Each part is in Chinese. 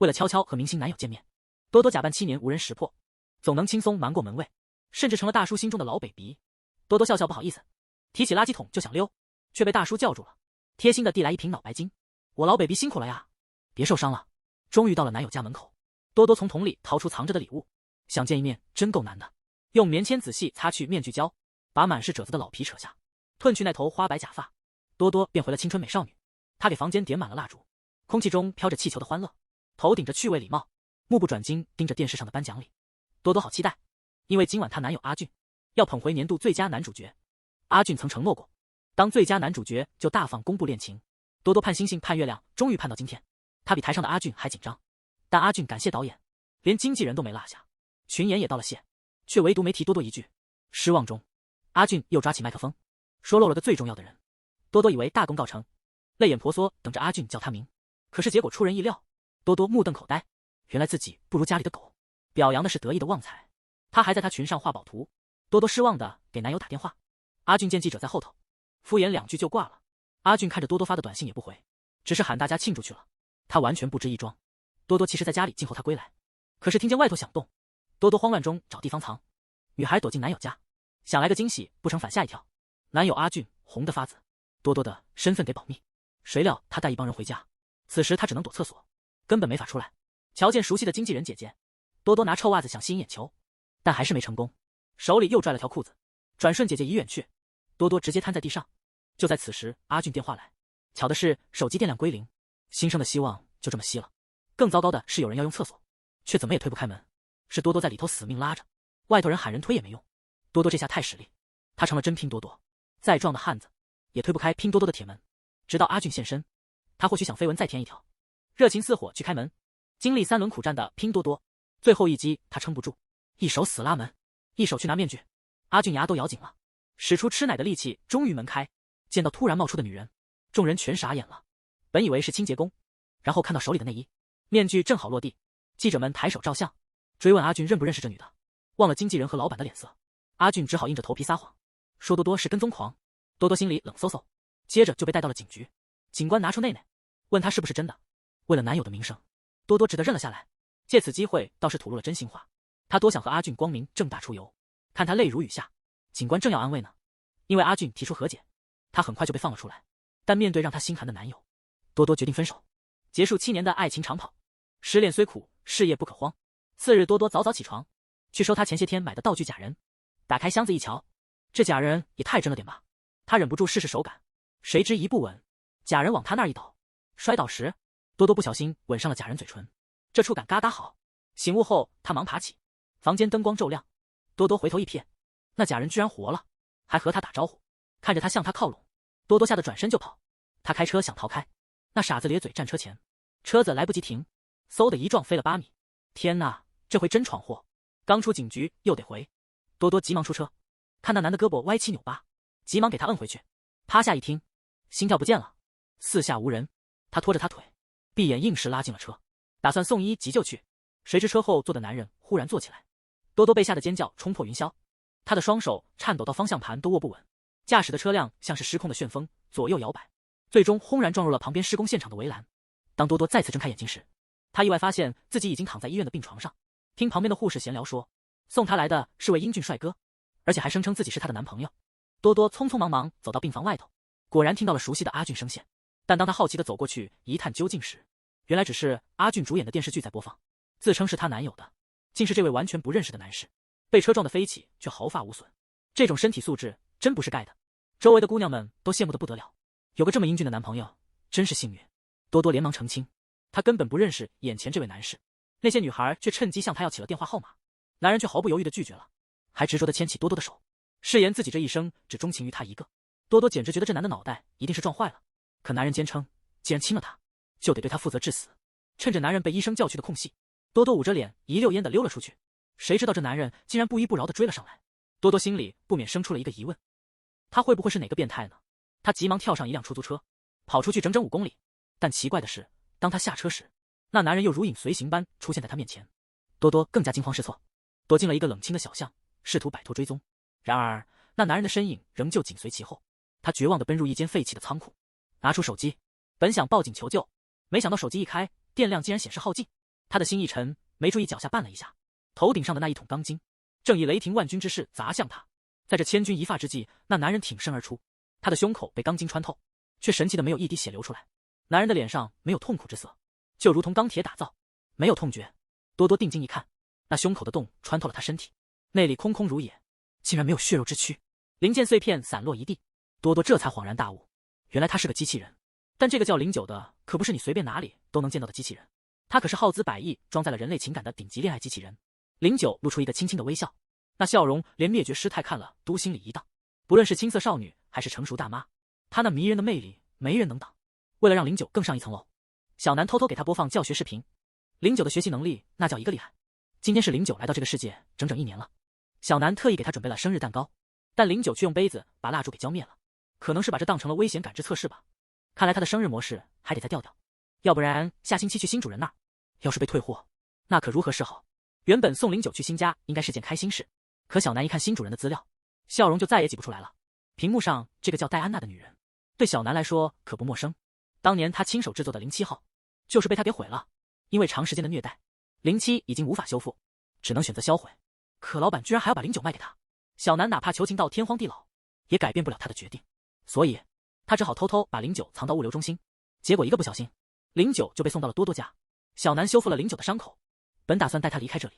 为了悄悄和明星男友见面，多多假扮7年无人识破，总能轻松瞒过门卫，甚至成了大叔心中的老baby。多多笑笑不好意思，提起垃圾桶就想溜，却被大叔叫住了，贴心的递来一瓶脑白金。我老baby辛苦了呀，别受伤了。终于到了男友家门口，多多从桶里掏出藏着的礼物，想见一面真够难的。用棉签仔细擦去面具胶，把满是褶子的老皮扯下，褪去那头花白假发，多多变回了青春美少女。她给房间点满了蜡烛，空气中飘着气球的欢乐，头顶着趣味礼帽，目不转睛盯着电视上的颁奖礼。多多好期待，因为今晚她男友阿俊要捧回年度最佳男主角。阿俊曾承诺过，当最佳男主角就大方公布恋情。多多盼星星盼月亮，终于盼到今天。他比台上的阿俊还紧张，但阿俊感谢导演，连经纪人都没落下，群演也道了谢，却唯独没提多多一句。失望中，阿俊又抓起麦克风，说漏了个最重要的人。多多以为大功告成，泪眼婆娑等着阿俊叫他名，可是结果出人意料。多多目瞪口呆，原来自己不如家里的狗。表扬的是得意的旺财，他还在他群上画宝图。多多失望的给男友打电话，阿俊见记者在后头，敷衍2句就挂了。阿俊看着多多发的短信也不回，只是喊大家庆祝去了。他完全不知一桩。多多其实在家里静候他归来，可是听见外头响动，多多慌乱中找地方藏。女孩躲进男友家，想来个惊喜，不成反吓一跳。男友阿俊红得发紫，多多的身份给保密，谁料他带一帮人回家，此时他只能躲厕所，根本没法出来。瞧见熟悉的经纪人姐姐，多多拿臭袜子想吸引眼球，但还是没成功，手里又拽了条裤子，转瞬姐姐已远去，多多直接瘫在地上。就在此时，阿俊电话来，巧的是手机电量归零，新生的希望就这么熄了。更糟糕的是有人要用厕所，却怎么也推不开门，是多多在里头死命拉着，外头人喊人推也没用。多多这下太实力，他成了真拼多多，再壮的汉子也推不开拼多多的铁门。直到阿俊现身，他或许想飞蚊再添一条，热情似火去开门。经历3轮苦战的拼多多，最后一击他撑不住，一手死拉门，一手去拿面具。阿俊牙都咬紧了，使出吃奶的力气，终于门开。见到突然冒出的女人，众人全傻眼了，本以为是清洁工，然后看到手里的内衣，面具正好落地，记者们抬手照相，追问阿俊认不认识这女的，忘了经纪人和老板的脸色，阿俊只好硬着头皮撒谎，说多多是跟踪狂。多多心里冷飕飕，接着就被带到了警局。警官拿出内内，问他是不是真的。为了男友的名声，多多只得认了下来，借此机会倒是吐露了真心话。他多想和阿俊光明正大出游，看他泪如雨下，警官正要安慰呢，因为阿俊提出和解，他很快就被放了出来。但面对让他心寒的男友，多多决定分手，结束7年的爱情长跑。失恋虽苦，事业不可荒。次日，多多早早起床，去收他前些天买的道具假人。打开箱子一瞧，这假人也太真了点吧。他忍不住试试手感，谁知一不稳，假人往他那儿一倒，摔倒时，多多不小心吻上了假人嘴唇，这触感嘎嘎好。醒悟后，他忙爬起，房间灯光骤亮，多多回头一瞥，那假人居然活了，还和他打招呼。看着他向他靠拢，多多吓得转身就跑。他开车想逃开，那傻子咧嘴站车前，车子来不及停，嗖的一撞飞了8米。天哪，这回真闯祸，刚出警局又得回。多多急忙出车，看那男的胳膊歪七扭八，急忙给他摁回去。趴下一听，心跳不见了，四下无人，他拖着他腿，闭眼硬是拉进了车，打算送医急救去。谁知车后坐的男人忽然坐起来，多多被吓得尖叫冲破云霄，他的双手颤抖到方向盘都握不稳，驾驶的车辆像是失控的旋风左右摇摆，最终轰然撞入了旁边施工现场的围栏。当多多再次睁开眼睛时，他意外发现自己已经躺在医院的病床上，听旁边的护士闲聊说，送他来的是位英俊帅哥，而且还声称自己是他的男朋友。多多匆匆忙忙走到病房外头，果然听到了熟悉的阿俊声线，但当他好奇地走过去一探究竟时，原来只是阿俊主演的电视剧在播放，自称是他男友的竟是这位完全不认识的男士，被车撞得飞起却毫发无损，这种身体素质真不是盖的，周围的姑娘们都羡慕得不得了，有个这么英俊的男朋友真是幸运。多多连忙澄清，他根本不认识眼前这位男士，那些女孩却趁机向他要起了电话号码，男人却毫不犹豫地拒绝了，还执着地牵起多多的手，誓言自己这一生只钟情于他一个。多多简直觉得这男的脑袋一定是撞坏了，可男人坚称既然亲了他，就得对他负责致死。趁着男人被医生叫去的空隙，多多捂着脸一溜烟地溜了出去，谁知道这男人竟然不依不饶地追了上来。多多心里不免生出了一个疑问，他会不会是哪个变态呢？他急忙跳上一辆出租车，跑出去整整5公里，但奇怪的是，当他下车时，那男人又如影随形般出现在他面前。多多更加惊慌失措，躲进了一个冷清的小巷，试图摆脱追踪。然而那男人的身影仍旧紧随其后，他绝望地奔入一间废弃的仓库，拿出手机，本想报警求救，没想到手机一开，电量竟然显示耗尽。他的心一沉，没注意脚下绊了一下，头顶上的那一桶钢筋正以雷霆万钧之势砸向他。在这千钧一发之际，那男人挺身而出，他的胸口被钢筋穿透，却神奇的没有一滴血流出来。男人的脸上没有痛苦之色，就如同钢铁打造，没有痛觉。多多定睛一看，那胸口的洞穿透了他身体，内里空空如也，竟然没有血肉之躯，零件碎片散落一地。多多这才恍然大悟，原来他是个机器人。但这个叫09的可不是你随便哪里都能见到的机器人，他可是耗资百亿装载了人类情感的顶级恋爱机器人。09露出一个轻轻的微笑，那笑容连灭绝师太看了都心里一荡。不论是青涩少女还是成熟大妈，她那迷人的魅力没人能挡。为了让09更上一层楼，小南偷偷给他播放教学视频。09的学习能力那叫一个厉害。今天是09来到这个世界整整1年了，小南特意给他准备了生日蛋糕，但09却用杯子把蜡烛给浇灭了，可能是把这当成了危险感知测试吧。看来他的生日模式还得再调调，要不然下星期去新主人那儿，要是被退货，那可如何是好？原本送09去新家应该是件开心事，可小南一看新主人的资料，笑容就再也挤不出来了。屏幕上这个叫戴安娜的女人，对小南来说可不陌生。当年他亲手制作的07号，就是被他给毁了。因为长时间的虐待，07已经无法修复，只能选择销毁。可老板居然还要把09卖给他，小南哪怕求情到天荒地老，也改变不了他的决定，所以他只好偷偷把09藏到物流中心。结果一个不小心，09就被送到了多多家。小南修复了09的伤口，本打算带他离开这里，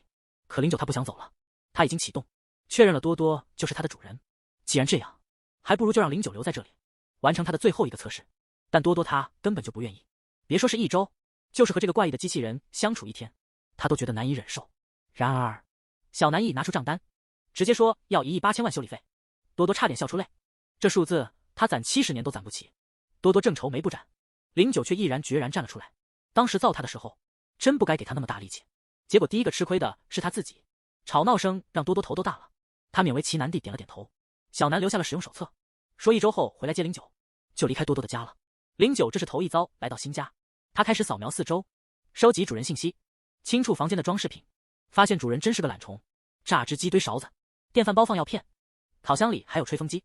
可09他不想走了，他已经启动，确认了多多就是他的主人。既然这样，还不如就让09留在这里，完成他的最后一个测试。但多多他根本就不愿意，别说是1周，就是和这个怪异的机器人相处1天，他都觉得难以忍受。然而，小南一拿出账单，直接说要1.8亿修理费，多多差点笑出泪。这数字他攒70年都攒不起。多多正愁眉不展，09却毅然决然站了出来。当时造他的时候，真不该给他那么大力气。结果第一个吃亏的是他自己，吵闹声让多多头都大了。他勉为其难地点了点头。小南留下了使用手册，说1周后回来接09，就离开多多的家了。09这是头一遭来到新家，他开始扫描4周，收集主人信息，清触房间的装饰品，发现主人真是个懒虫。榨汁机堆勺子，电饭煲放药片，烤箱里还有吹风机，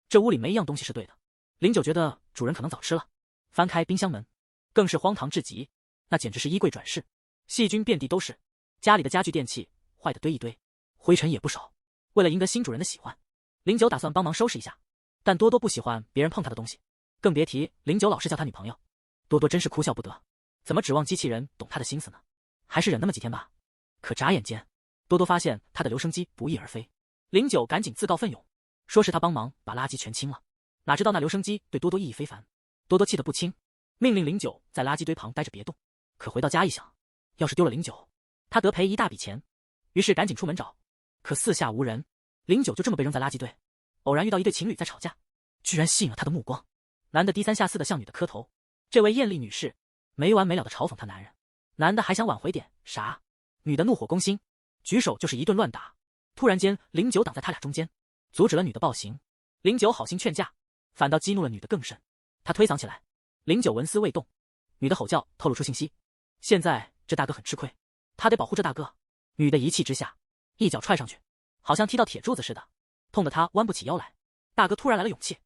这屋里没一样东西是对的。09觉得主人可能早吃了，翻开冰箱门，更是荒唐至极，那简直是衣柜转世，细菌遍地都是，家里的家具电器坏的堆一堆，灰尘也不少。为了赢得新主人的喜欢，09打算帮忙收拾一下，但多多不喜欢别人碰他的东西，更别提09老是叫他女朋友。多多真是哭笑不得，怎么指望机器人懂他的心思呢？还是忍那么几天吧。可眨眼间，多多发现他的留声机不翼而飞。09赶紧自告奋勇，说是他帮忙把垃圾全清了，哪知道那留声机对多多意义非凡。多多气得不轻，命令09在垃圾堆旁待着别动。可回到家一想，要是丢了09，他得赔一大笔钱，于是赶紧出门找，可四下无人。09就这么被扔在垃圾堆，偶然遇到一对情侣在吵架，居然吸引了他的目光。男的低三下四的向女的磕头，这位艳丽女士没完没了的嘲讽他男人，男的还想挽回点啥，女的怒火攻心，举手就是一顿乱打。突然间09挡在他俩中间，阻止了女的暴行。09好心劝架，反倒激怒了女的更甚，他推搡起来。09纹丝未动，女的吼叫透露出信息，现在这大哥很吃亏，他得保护这大哥。女的一气之下一脚踹上去，好像踢到铁柱子似的，痛得他弯不起腰来。大哥突然来了勇气，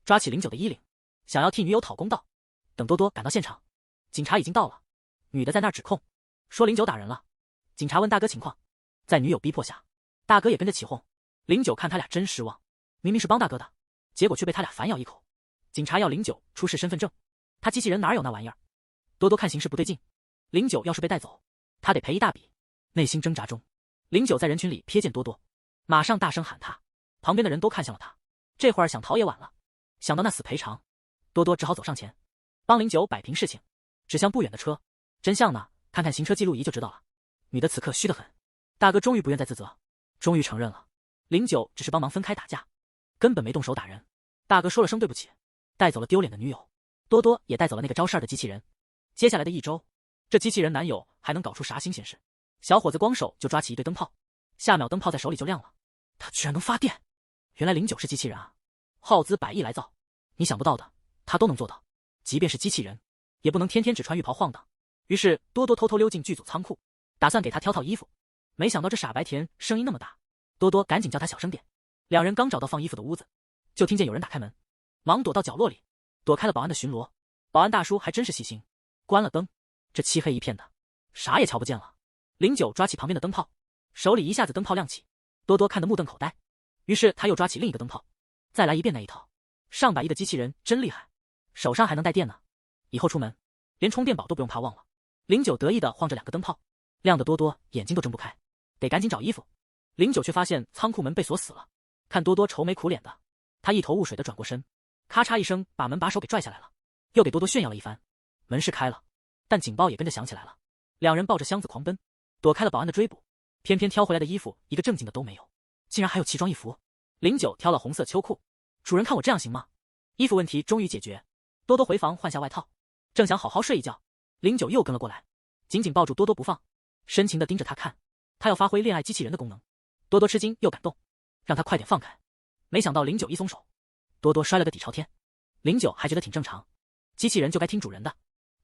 抓起09的衣领，想要替女友讨公道。等多多赶到现场，警察已经到了，女的在那儿指控，说09打人了。警察问大哥情况，在女友逼迫下，大哥也跟着起哄。09看他俩真失望，明明是帮大哥的，结果却被他俩反咬一口。警察要09出示身份证，他机器人哪有那玩意儿？多多看形势不对劲，09要是被带走，他得赔一大笔。内心挣扎中，09在人群里瞥见多多，马上大声喊他，旁边的人都看向了他。这会儿想逃也晚了，想到那死赔偿，多多只好走上前帮09摆平事情，指向不远的车。真相呢？看看行车记录仪就知道了。女的此刻虚得很，大哥终于不愿再自责，终于承认了09只是帮忙分开打架，根本没动手打人。大哥说了声对不起，带走了丢脸的女友，多多也带走了那个招事儿的机器人。接下来的1周，这机器人男友还能搞出啥新鲜事？小伙子光手就抓起一堆灯泡，下秒灯泡在手里就亮了，他居然能发电！原来09是机器人啊，耗资100亿来造，你想不到的他都能做到。即便是机器人，也不能天天只穿浴袍晃荡。于是多多偷偷溜进剧组仓库，打算给他挑套衣服。没想到这傻白甜声音那么大，多多赶紧叫他小声点。两人刚找到放衣服的屋子，就听见有人打开门，忙躲到角落里，躲开了保安的巡逻。保安大叔还真是细心，关了灯，这漆黑一片的，啥也瞧不见了。09抓起旁边的灯泡，手里一下子灯泡亮起，多多看得目瞪口呆。于是他又抓起另一个灯泡，再来一遍那一套。上百亿的机器人真厉害，手上还能带电呢，以后出门连充电宝都不用怕忘了。09得意地晃着2个灯泡，亮得多多眼睛都睁不开，得赶紧找衣服。09却发现仓库门被锁死了，看多多愁眉苦脸的，他一头雾水地转过身，咔嚓一声把门把手给拽下来了，又给多多炫耀了一番。门是开了，但警报也跟着响起来了。两人抱着箱子狂奔，躲开了保安的追捕，偏偏挑回来的衣服一个正经的都没有，竟然还有奇装异服。09挑了红色秋裤，主人看我这样行吗？衣服问题终于解决，多多回房换下外套，正想好好睡一觉，09又跟了过来，紧紧抱住多多不放，深情地盯着他看，他要发挥恋爱机器人的功能。多多吃惊又感动，让他快点放开。没想到09一松手，多多摔了个底朝天。09还觉得挺正常，机器人就该听主人的。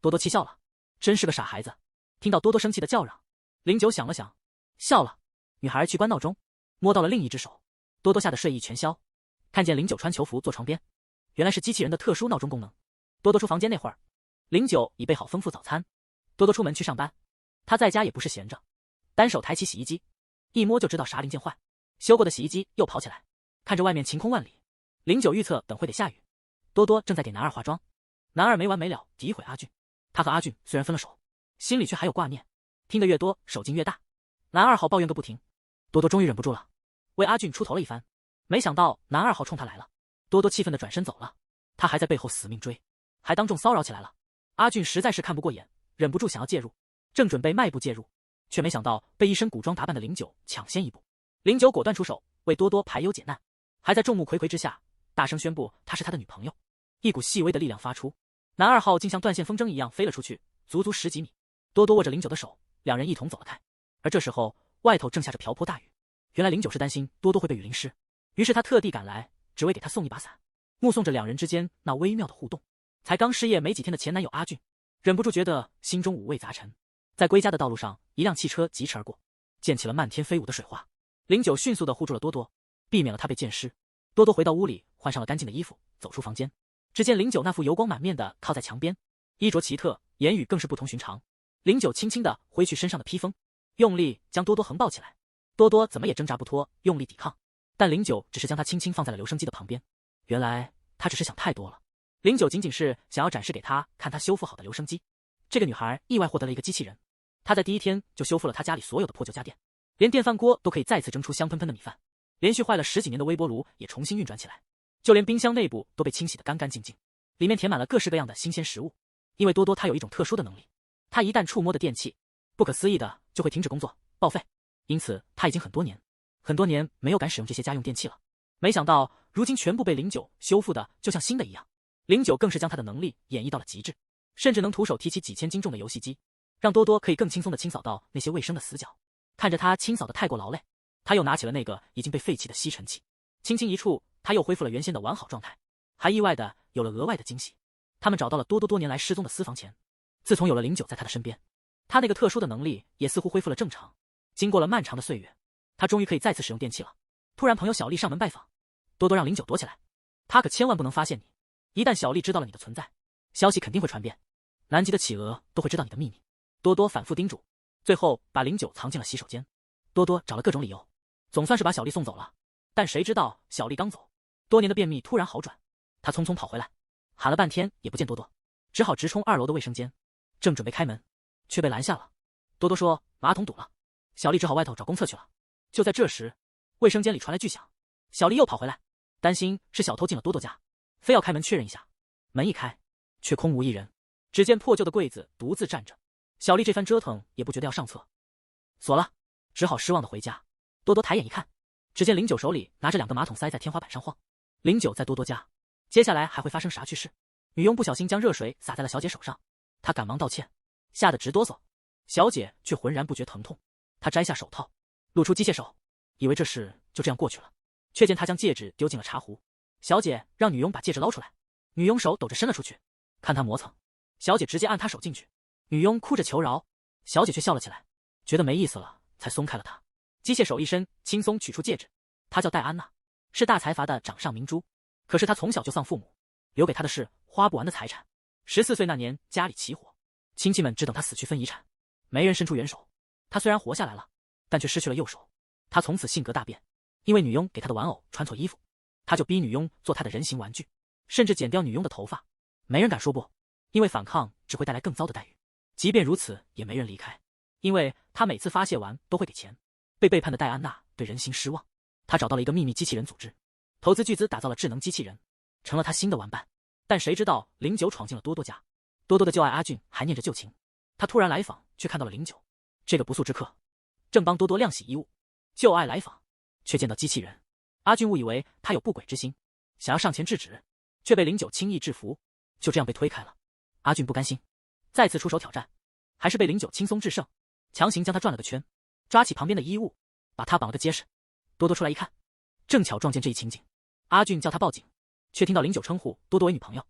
多多气笑了，真是个傻孩子。听到多多生气的叫嚷，09想了想，笑了。女孩去关闹钟，摸到了另一只手，多多吓得睡意全消。看见09穿囚服坐床边，原来是机器人的特殊闹钟功能。多多出房间那会儿，09已备好丰富早餐。多多出门去上班，他在家也不是闲着，单手抬起洗衣机，一摸就知道啥零件坏，修过的洗衣机又跑起来。看着外面晴空万里，09预测等会得下雨。多多正在给男二化妆，男二没完没了诋毁阿俊，他和阿俊虽然分了手，心里却还有挂念，听得越多手劲越大。男二号抱怨个不停，多多终于忍不住了，为阿俊出头了一番。没想到男二号冲他来了，多多气愤地转身走了，他还在背后死命追，还当众骚扰起来了。阿俊实在是看不过眼，忍不住想要介入，正准备迈步介入，却没想到被一身古装打扮的09抢先一步。09果断出手，为多多排忧解难，还在众目睽睽之下大声宣布她是他的女朋友。一股细微的力量发出，男二号竟像断线风筝一样飞了出去，足足10几米。多多握着09的手，两人一同走了开。而这时候外头正下着瓢泼大雨，原来09是担心多多会被雨淋湿，于是他特地赶来，只为给他送一把伞。目送着两人之间那微妙的互动，才刚失业没几天的前男友阿俊忍不住觉得心中五味杂陈。在归家的道路上，一辆汽车疾驰而过，溅起了漫天飞舞的水花。09迅速地护住了多多，避免了他被溅湿。多多回到屋里，换上了干净的衣服，走出房间。只见09那副油光满面的靠在墙边，衣着奇特，言语更是不同寻常。09轻轻地挥去身上的披风，用力将多多横抱起来。多多怎么也挣扎不脱，用力抵抗，但09只是将他轻轻放在了留声机的旁边。原来他只是想太多了。09仅仅是想要展示给他看他修复好的留声机。这个女孩意外获得了一个机器人，她在第一天就修复了她家里所有的破旧家电，连电饭锅都可以再次蒸出香喷喷的米饭，连续坏了10几年的微波炉也重新运转起来，就连冰箱内部都被清洗得干干净净，里面填满了各式各样的新鲜食物。因为多多她有一种特殊的能力，她一旦触摸的电器，不可思议的就会停止工作报废，因此她已经很多年没有敢使用这些家用电器了。没想到如今全部被09修复的就像新的一样。09更是将他的能力演绎到了极致，甚至能徒手提起几千斤重的游戏机，让多多可以更轻松地清扫到那些卫生的死角。看着他清扫得太过劳累，他又拿起了那个已经被废弃的吸尘器，轻轻一触，他又恢复了原先的完好状态，还意外的有了额外的惊喜。他们找到了多多多年来失踪的私房钱，自从有了09在他的身边，他那个特殊的能力也似乎恢复了正常。经过了漫长的岁月，他终于可以再次使用电器了。突然朋友小丽上门拜访，多多让09躲起来，他可千万不能发现你，一旦小丽知道了你的存在，消息肯定会传遍，南极的企鹅都会知道你的秘密。多多反复叮嘱，最后把09藏进了洗手间。多多找了各种理由，总算是把小丽送走了。但谁知道小丽刚走，多年的便秘突然好转，他匆匆跑回来，喊了半天也不见多多，只好直冲2楼的卫生间，正准备开门，却被拦下了。多多说马桶堵了，小丽只好外头找公厕去了。就在这时，卫生间里传来巨响，小丽又跑回来，担心是小偷进了多多家，非要开门确认一下。门一开，却空无一人，只见破旧的柜子独自站着。小丽这番折腾也不觉得要上厕，锁了，只好失望的回家。多多抬眼一看，只见09手里拿着2个马桶塞在天花板上晃。09在多多家，接下来还会发生啥趣事？女佣不小心将热水洒在了小姐手上，她赶忙道歉，吓得直哆嗦。小姐却浑然不觉疼痛，她摘下手套，露出机械手，以为这事就这样过去了，却见她将戒指丢进了茶壶。小姐让女佣把戒指捞出来，女佣手抖着伸了出去，看她磨蹭，小姐直接按她手进去。女佣哭着求饶，小姐却笑了起来，觉得没意思了，才松开了她。机械手一伸，轻松取出戒指。她叫戴安娜，是大财阀的掌上明珠。可是她从小就丧父母，留给她的是花不完的财产。14岁那年，家里起火，亲戚们只等她死去分遗产，没人伸出援手。他虽然活下来了，但却失去了右手。他从此性格大变，因为女佣给他的玩偶穿错衣服，他就逼女佣做他的人形玩具，甚至剪掉女佣的头发。没人敢说不，因为反抗只会带来更糟的待遇。即便如此，也没人离开，因为他每次发泄完都会给钱。被背叛的戴安娜对人形失望，他找到了一个秘密机器人组织，投资巨资打造了智能机器人，成了他新的玩伴。但谁知道09闯进了多多家，多多的旧爱阿俊还念着旧情。他突然来访，却看到了09这个不速之客，正帮多多晾洗衣物。旧爱来访，却见到机器人。阿俊误以为他有不轨之心，想要上前制止，却被09轻易制服，就这样被推开了。阿俊不甘心，再次出手挑战，还是被09轻松制胜，强行将他转了个圈，抓起旁边的衣物，把他绑了个结实。多多出来一看，正巧撞见这一情景。阿俊叫他报警，却听到09称呼多多为女朋友，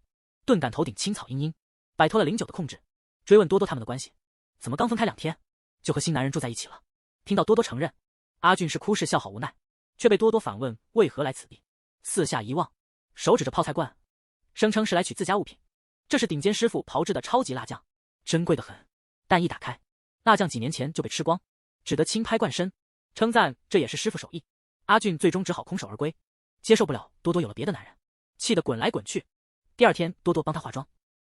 顿感头顶青草茵茵，摆脱了09的控制，追问多多他们的关系，怎么刚分开2天就和新男人住在一起了。听到多多承认，阿俊是哭是笑好无奈，却被多多反问为何来此地。四下一望，手指着泡菜罐，声称是来取自家物品。这是顶尖师傅炮制的超级辣酱，珍贵的很，但一打开，辣酱几年前就被吃光，只得轻拍罐身，称赞这也是师傅手艺。阿俊最终只好空手而归，接受不了多多有了别的男人，气得滚来滚去。第2天，多多帮他化妆，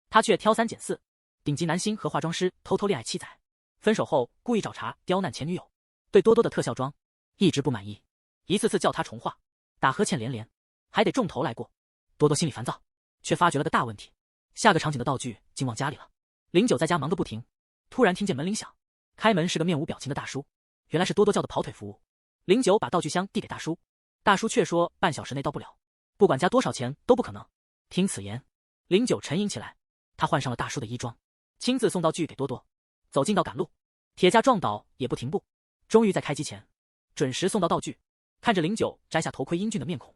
他却挑3拣4，顶级男星和化妆师偷偷恋爱7载，分手后故意找茬刁难前女友，对多多的特效妆一直不满意，一次次叫他重画，打呵欠连连，还得重头来过。多多心里烦躁，却发觉了个大问题，下个场景的道具竟忘家里了。09在家忙个不停，突然听见门铃响，开门是个面无表情的大叔，原来是多多叫的跑腿服务。09把道具箱递给大叔，大叔却说半小时内到不了，不管加多少钱都不可能。听此言，09沉吟起来，他换上了大叔的衣装，亲自送道具给多多。走近道赶路，铁架撞倒也不停步，终于在开机前准时送到道具。看着09摘下头盔英俊的面孔，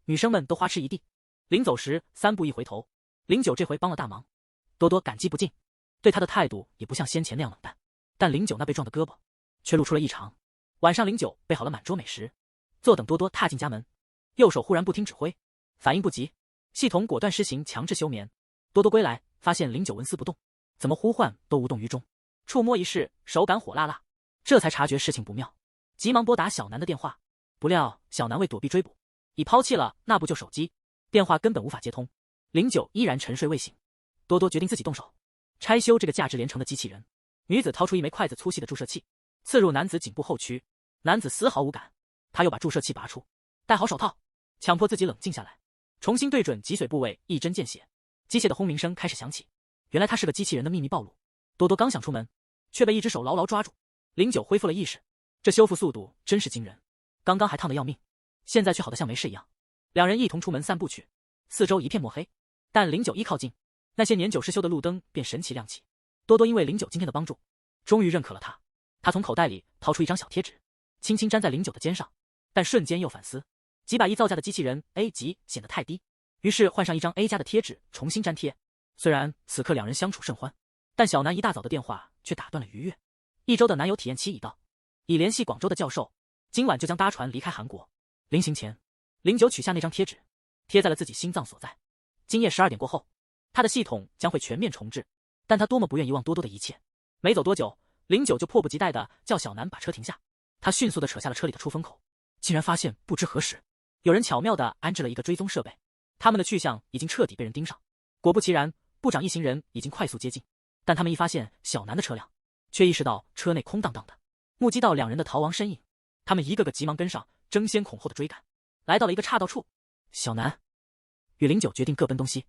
女生们都花痴一地。临走时3步一回头，09这回帮了大忙，多多感激不尽，对他的态度也不像先前那样冷淡。但09那被撞的胳膊却露出了异常。晚上09备好了满桌美食，坐等多多踏进家门，右手忽然不听指挥，反应不及，系统果断施行强制休眠。多多归来发现09纹丝不动，怎么呼唤都无动于衷，触摸一试，手感火辣辣，这才察觉事情不妙，急忙拨打小南的电话。不料小南为躲避追捕，已抛弃了那部旧手机，电话根本无法接通。09依然沉睡未醒，多多决定自己动手拆修这个价值连城的机器人。女子掏出1枚筷子粗细的注射器，刺入男子颈部后区，男子丝毫无感，他又把注射器拔出，戴好手套，强迫自己冷静下来，重新对准脊髓部位一针见血。机械的轰鸣声开始响起，原来他是个机器人的秘密暴露。多多刚想出门，却被一只手牢牢抓住。09恢复了意识，这修复速度真是惊人，刚刚还烫得要命，现在却好得像没事一样。两人一同出门散步去，四周一片墨黑，但09一靠近，那些年久失修的路灯便神奇亮起。多多因为09今天的帮助，终于认可了他。他从口袋里掏出一张小贴纸，轻轻粘在09的肩上，但瞬间又反思，几百亿造价的机器人 A 级显得太低，于是换上一张 A 加的贴纸重新粘贴。虽然此刻两人相处甚欢，但小南一大早的电话却打断了愉悦。1周的男友体验期已到，已联系广州的教授，今晚就将搭船离开韩国。临行前，09取下那张贴纸，贴在了自己心脏所在。今夜12点过后，他的系统将会全面重置，但他多么不愿遗忘多多的一切。没走多久，09就迫不及待地叫小南把车停下。他迅速地扯下了车里的出风口，竟然发现不知何时有人巧妙地安置了一个追踪设备，他们的去向已经彻底被人盯上。果不其然，部长一行人已经快速接近，但他们一发现小南的车辆，却意识到车内空荡荡的，目击到两人的逃亡身影，他们一个个急忙跟上，争先恐后的追赶。来到了一个岔道处，小南与09决定各奔东西。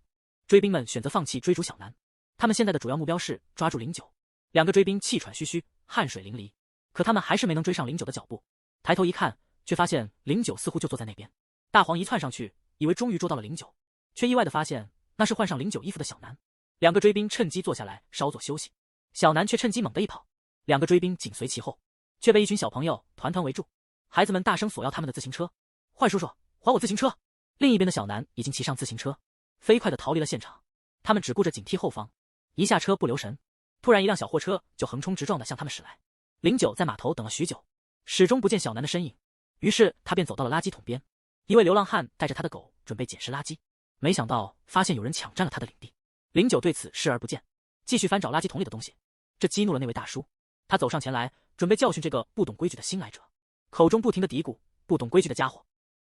追兵们选择放弃追逐小南，他们现在的主要目标是抓住09。两个追兵气喘吁吁，汗水淋漓，可他们还是没能追上09的脚步。抬头一看，却发现09似乎就坐在那边。大黄一窜上去，以为终于捉到了09，却意外的发现那是换上09衣服的小南。两个追兵趁机坐下来稍作休息，小南却趁机猛地一跑，两个追兵紧随其后，却被一群小朋友团团围住。孩子们大声索要他们的自行车，坏叔叔，还我自行车！另一边的小南已经骑上自行车，飞快地逃离了现场。他们只顾着警惕后方，一下车不留神，突然一辆小货车就横冲直撞地向他们驶来。09在码头等了许久，始终不见小南的身影，于是他便走到了垃圾桶边。一位流浪汉带着他的狗准备捡拾垃圾，没想到发现有人抢占了他的领地。09对此视而不见，继续翻找垃圾桶里的东西，这激怒了那位大叔。他走上前来，准备教训这个不懂规矩的新来者，口中不停的嘀咕：“不懂规矩的家伙。”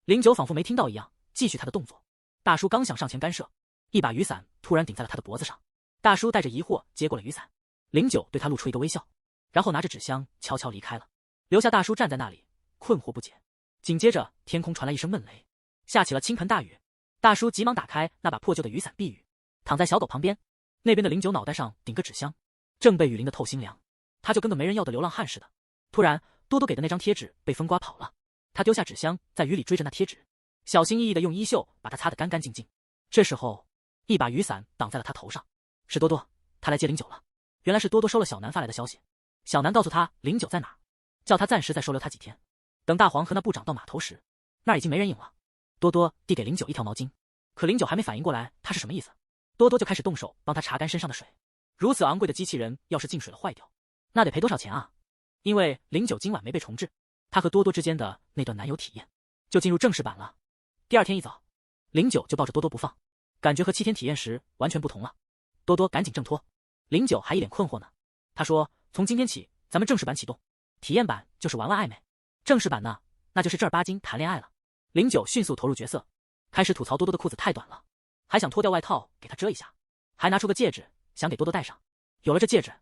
林九仿佛没听到一样，继续他的动作。大叔刚想上前干涉，一把雨伞突然顶在了他的脖子上。大叔带着疑惑接过了雨伞，林九对他露出一个微笑，然后拿着纸箱悄悄离开了，留下大叔站在那里困惑不解。紧接着，天空传来一声闷雷，下起了倾盆大雨。大叔急忙打开那把破旧的雨伞避雨，躺在小狗旁边。那边的林九脑袋上顶个纸箱，正被雨淋得透心凉，他就跟个没人要的流浪汉似的。突然，多多给的那张贴纸被风刮跑了，他丢下纸箱，在雨里追着那贴纸，小心翼翼地用衣袖把它擦得干干净净。这时候，一把雨伞挡在了他头上，是多多，他来接林九了。原来是多多收了小南发来的消息，小南告诉他林九在哪儿，叫他暂时再收留他几天。等大黄和那部长到码头时，那儿已经没人影了。多多递给林九一条毛巾，可林九还没反应过来他是什么意思，多多就开始动手帮他擦干身上的水。如此昂贵的机器人，要是进水了坏掉，那得赔多少钱啊？因为林九今晚没被重置，他和多多之间的那段男友体验就进入正式版了。第二天一早，林九就抱着多多不放，感觉和7天体验时完全不同了。多多赶紧挣脱，林九还一脸困惑呢。他说：“从今天起，咱们正式版启动，体验版就是玩玩暧昧，正式版呢，那就是正儿八经谈恋爱了。”林九迅速投入角色，开始吐槽多多的裤子太短了，还想脱掉外套给他遮一下，还拿出个戒指想给多多戴上。有了这戒指，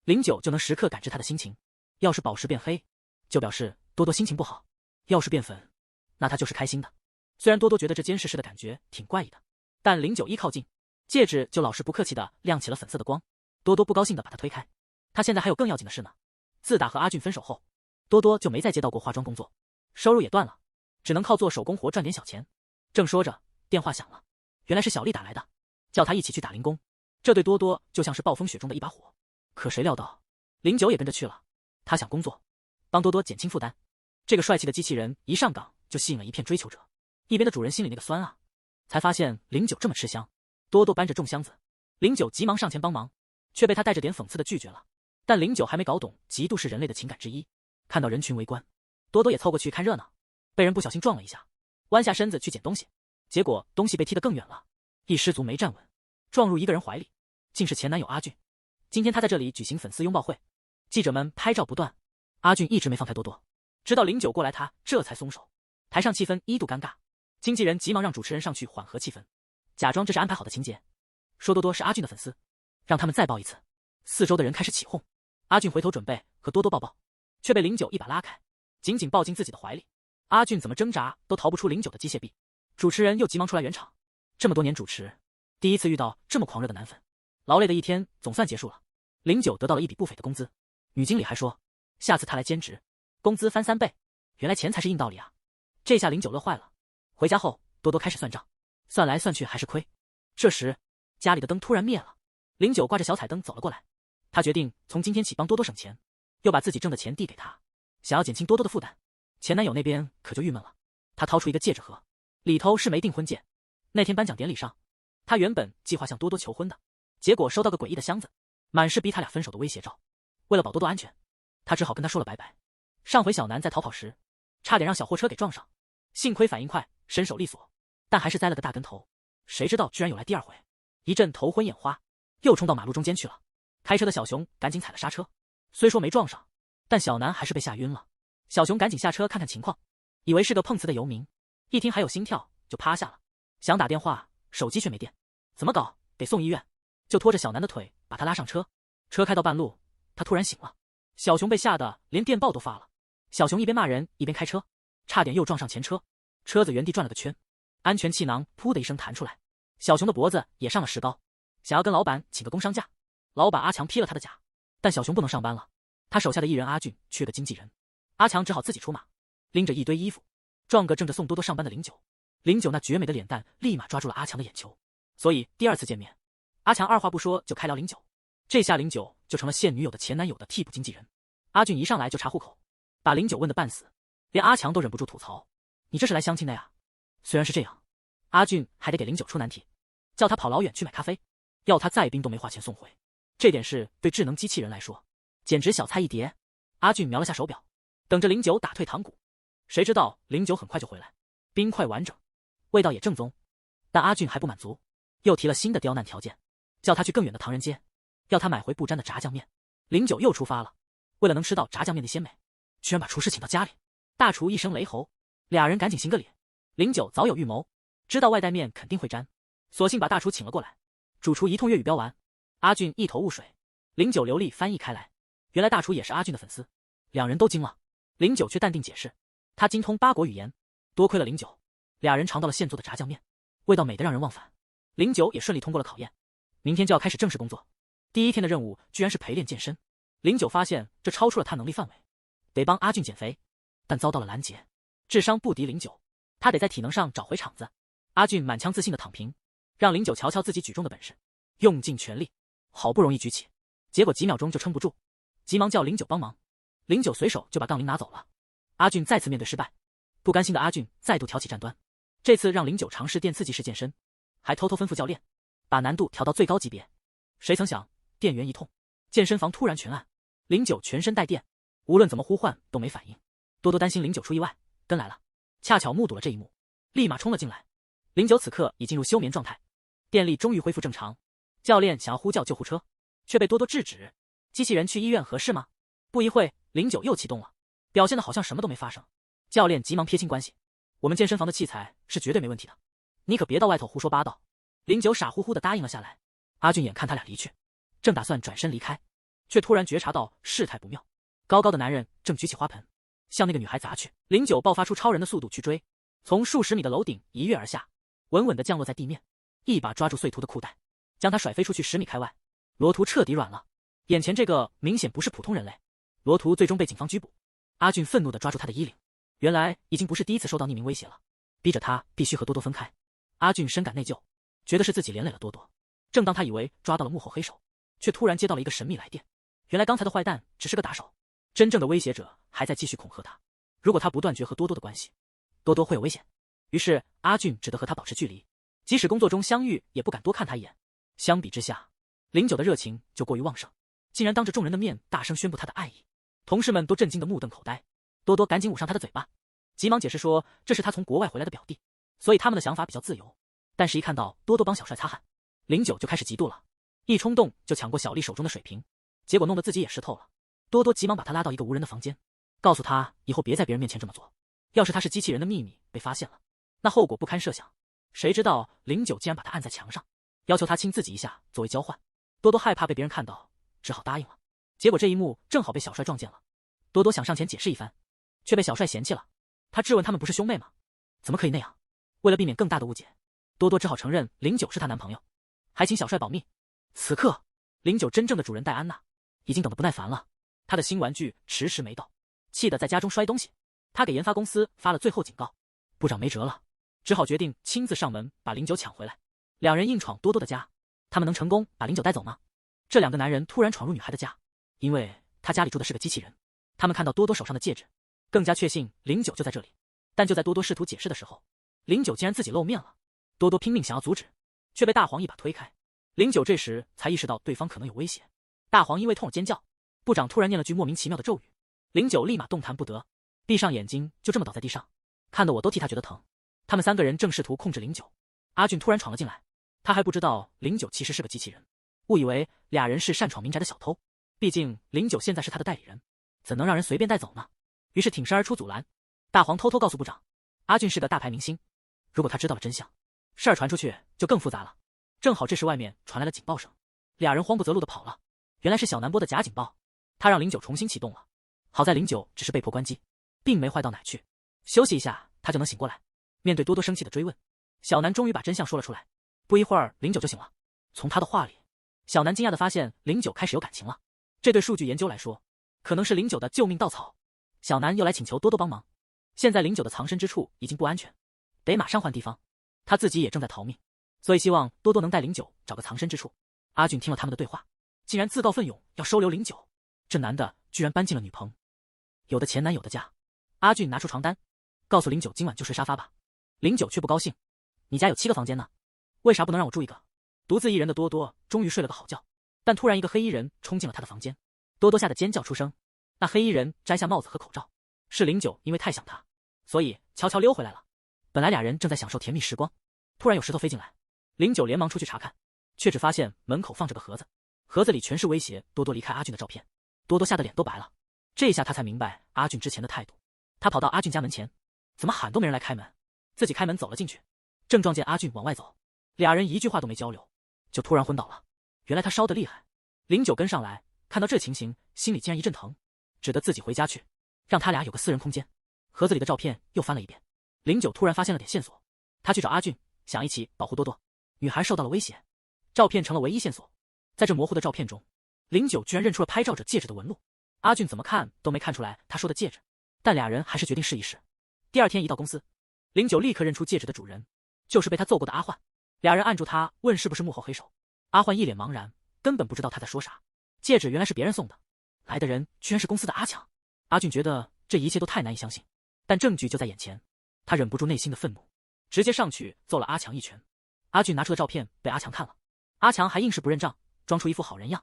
林九就能时刻感知他的心情。要是宝石变黑，就表示多多心情不好；要是变粉，那他就是开心的。虽然多多觉得这监视室的感觉挺怪异的，但林九一靠近，戒指就老实不客气的亮起了粉色的光。多多不高兴的把他推开，他现在还有更要紧的事呢。自打和阿俊分手后，多多就没再接到过化妆工作，收入也断了，只能靠做手工活赚点小钱。正说着，电话响了，原来是小丽打来的，叫他一起去打零工。这对多多就像是暴风雪中的一把火，可谁料到林九也跟着去了。他想工作，帮多多减轻负担。这个帅气的机器人一上岗就吸引了一片追求者，一边的主人心里那个酸啊，才发现林九这么吃香。多多搬着重箱子，林九急忙上前帮忙，却被他带着点讽刺的拒绝了。但林九还没搞懂嫉妒是人类的情感之一，看到人群围观，多多也凑过去看热闹，被人不小心撞了一下，弯下身子去捡东西，结果东西被踢得更远了，一失足没站稳，撞入一个人怀里，竟是前男友阿俊。今天他在这里举行粉丝拥抱会，记者们拍照不断，阿俊一直没放开多多，直到林九过来他这才松手。台上气氛一度尴尬，经纪人急忙让主持人上去缓和气氛，假装这是安排好的情节，说多多是阿俊的粉丝，让他们再抱一次。四周的人开始起哄，阿俊回头准备和多多抱抱，却被林九一把拉开，紧紧抱进自己的怀里。阿俊怎么挣扎都逃不出林九的机械臂，主持人又急忙出来圆场。这么多年主持，第一次遇到这么狂热的男粉，劳累的一天总算结束了。林九得到了一笔不菲的工资，女经理还说下次他来兼职，工资翻3倍。原来钱才是硬道理啊！这下林九乐坏了。回家后，多多开始算账，算来算去还是亏。这时，家里的灯突然灭了，林九挂着小彩灯走了过来。他决定从今天起帮多多省钱，又把自己挣的钱递给他，想要减轻多多的负担。前男友那边可就郁闷了，他掏出一个戒指盒，里头是枚订婚戒。那天颁奖典礼上，他原本计划向多多求婚的，结果收到个诡异的箱子，满是逼他俩分手的威胁照。为了保多多安全，他只好跟他说了拜拜。上回小南在逃跑时，差点让小货车给撞上，幸亏反应快，身手利索，但还是栽了个大跟头。谁知道居然有来第二回，一阵头昏眼花，又冲到马路中间去了。开车的小熊赶紧踩了刹车，虽说没撞上，但小南还是被吓晕了。小熊赶紧下车看看情况，以为是个碰瓷的游民，一听还有心跳就趴下了，想打电话，手机却没电，怎么搞？得送医院，就拖着小南的腿把他拉上车。车开到半路，他突然醒了，小熊被吓得连电报都发了。小熊一边骂人一边开车，差点又撞上前车，车子原地转了个圈，安全气囊噗的一声弹出来，小熊的脖子也上了石膏，想要跟老板请个工伤假。老板阿强批了他的假，但小熊不能上班了，他手下的艺人阿俊缺个经纪人，阿强只好自己出马，拎着一堆衣服，撞个正着送多多上班的林九。林九那绝美的脸蛋立马抓住了阿强的眼球，所以第二次见面，阿强二话不说就开聊林九。这下林九就成了现女友的前男友的替补经纪人。阿俊一上来就查户口，把林九问得半死，连阿强都忍不住吐槽：“你这是来相亲的呀？”虽然是这样，阿俊还得给林九出难题，叫他跑老远去买咖啡，要他再冰都没花钱送回。这点事对智能机器人来说，简直小菜一碟。阿俊瞄了下手表，等着林九打退堂鼓。谁知道林九很快就回来，冰块完整，味道也正宗。但阿俊还不满足，又提了新的刁难条件，叫他去更远的唐人街，要他买回不沾的炸酱面。林九又出发了，为了能吃到炸酱面的鲜美，居然把厨师请到家里。大厨一声雷吼，俩人赶紧行个礼。林九早有预谋，知道外带面肯定会粘，索性把大厨请了过来。主厨一通粤语飙完，阿俊一头雾水，林九流利翻译开来，原来大厨也是阿俊的粉丝，两人都惊了。林九却淡定解释，他精通8国语言，多亏了林九，俩人尝到了现做的炸酱面，味道美得让人忘返。林九也顺利通过了考验，明天就要开始正式工作。第一天的任务居然是陪练健身，林九发现这超出了他能力范围，得帮阿俊减肥，但遭到了拦截，智商不敌林九，他得在体能上找回场子。阿俊满腔自信的躺平，让林九瞧瞧自己举重的本事，用尽全力，好不容易举起，结果几秒钟就撑不住，急忙叫林九帮忙。林九随手就把杠铃拿走了。阿俊再次面对失败，不甘心的阿俊再度挑起战端，这次让林九尝试电刺激式健身，还偷偷吩咐教练把难度调到最高级别。谁曾想电源一通，健身房突然全暗，林九全身带电，无论怎么呼唤都没反应。多多担心林九出意外，跟来了，恰巧目睹了这一幕，立马冲了进来。林九此刻已进入休眠状态，电力终于恢复正常。教练想要呼叫救护车，却被多多制止。机器人去医院合适吗？不一会，林九又启动了，表现的好像什么都没发生。教练急忙撇清关系，我们健身房的器材是绝对没问题的，你可别到外头胡说八道。林九傻乎乎的答应了下来。阿俊眼看他俩离去，正打算转身离开，却突然觉察到事态不妙，高高的男人正举起花盆向那个女孩砸去。林九爆发出超人的速度去追，从数十米的楼顶一跃而下，稳稳地降落在地面，一把抓住碎图的裤带，将他甩飞出去10米开外。罗图彻底软了，眼前这个明显不是普通人类。罗图最终被警方拘捕。阿俊愤怒地抓住他的衣领，原来已经不是第一次受到匿名威胁了，逼着他必须和多多分开。阿俊深感内疚，觉得是自己连累了多多。正当他以为抓到了幕后黑手，却突然接到了一个神秘来电，原来刚才的坏蛋只是个打手，真正的威胁者还在继续恐吓他，如果他不断绝和多多的关系，多多会有危险。于是阿俊只得和他保持距离，即使工作中相遇也不敢多看他一眼。相比之下，林九的热情就过于旺盛，竟然当着众人的面大声宣布他的爱意，同事们都震惊得目瞪口呆。多多赶紧捂上他的嘴巴，急忙解释说这是他从国外回来的表弟，所以他们的想法比较自由。但是一看到多多帮小帅擦汗，林九就开始嫉妒了，一冲动就抢过小丽手中的水瓶，结果弄得自己也湿透了。多多急忙把他拉到一个无人的房间，告诉他以后别在别人面前这么做，要是他是机器人的秘密被发现了，那后果不堪设想。谁知道林九竟然把他按在墙上，要求他亲自己一下作为交换。多多害怕被别人看到，只好答应了。结果这一幕正好被小帅撞见了，多多想上前解释一番，却被小帅嫌弃了。他质问他们不是兄妹吗？怎么可以那样？为了避免更大的误解，多多只好承认林九是她男朋友，还请小帅保密。此刻林九真正的主人戴安娜已经等得不耐烦了，她的新玩具迟迟没到，气得在家中摔东西。她给研发公司发了最后警告，部长没辙了，只好决定亲自上门把林九抢回来。两人硬闯多多的家，他们能成功把林九带走吗？这两个男人突然闯入女孩的家，因为他家里住的是个机器人。他们看到多多手上的戒指，更加确信林九就在这里。但就在多多试图解释的时候，林九竟然自己露面了。多多拼命想要阻止，却被大黄一把推开。林九这时才意识到对方可能有威胁。大黄因为痛而尖叫，部长突然念了句莫名其妙的咒语，林九立马动弹不得，闭上眼睛就这么倒在地上，看得我都替他觉得疼。他们3个人正试图控制林九，阿俊突然闯了进来，他还不知道林九其实是个机器人，误以为俩人是擅闯民宅的小偷，毕竟林九现在是他的代理人，怎能让人随便带走呢？于是挺身而出阻拦。大黄偷偷告诉部长，阿俊是个大牌明星，如果他知道了真相，事儿传出去就更复杂了。正好这时外面传来了警报声，俩人慌不择路的跑了。原来是小南拨的假警报，他让林九重新启动了。好在林九只是被迫关机，并没坏到哪去，休息一下他就能醒过来。面对多多生气的追问，小南终于把真相说了出来。不一会儿林九就醒了，从他的话里，小南惊讶地发现林九开始有感情了，这对数据研究来说可能是林九的救命稻草。小南又来请求多多帮忙，现在林九的藏身之处已经不安全，得马上换地方，他自己也正在逃命，所以希望多多能带林九找个藏身之处。阿俊听了他们的对话，竟然自告奋勇要收留林九，这男的居然搬进了女棚，有的钱难有的家。阿俊拿出床单，告诉林九今晚就睡沙发吧。林九却不高兴，你家有7个房间呢，为啥不能让我住一个？独自一人的多多终于睡了个好觉，但突然一个黑衣人冲进了他的房间，多多吓得尖叫出声。那黑衣人摘下帽子和口罩，是林九因为太想他，所以悄悄溜回来了。本来俩人正在享受甜蜜时光，突然有石头飞进来，林九连忙出去查看，却只发现门口放着个盒子，盒子里全是威胁多多离开阿俊的照片。多多吓得脸都白了，这下他才明白阿俊之前的态度。他跑到阿俊家门前，怎么喊都没人来开门，自己开门走了进去，正撞见阿俊往外走，俩人一句话都没交流，就突然昏倒了。原来他烧得厉害。林九跟上来，看到这情形，心里竟然一阵疼，只得自己回家去，让他俩有个私人空间。盒子里的照片又翻了一遍，林九突然发现了点线索，他去找阿俊，想一起保护多多。女孩受到了威胁，照片成了唯一线索。在这模糊的照片中，林九居然认出了拍照者戒指的纹路。阿俊怎么看都没看出来他说的戒指，但俩人还是决定试一试。第二天一到公司，林九立刻认出戒指的主人，就是被他揍过的阿焕。俩人按住他，问是不是幕后黑手。阿焕一脸茫然，根本不知道他在说啥。戒指原来是别人送的，来的人居然是公司的阿强。阿俊觉得这一切都太难以相信，但证据就在眼前，他忍不住内心的愤怒，直接上去揍了阿强一拳。阿俊拿出的照片被阿强看了，阿强还硬是不认账，装出一副好人样。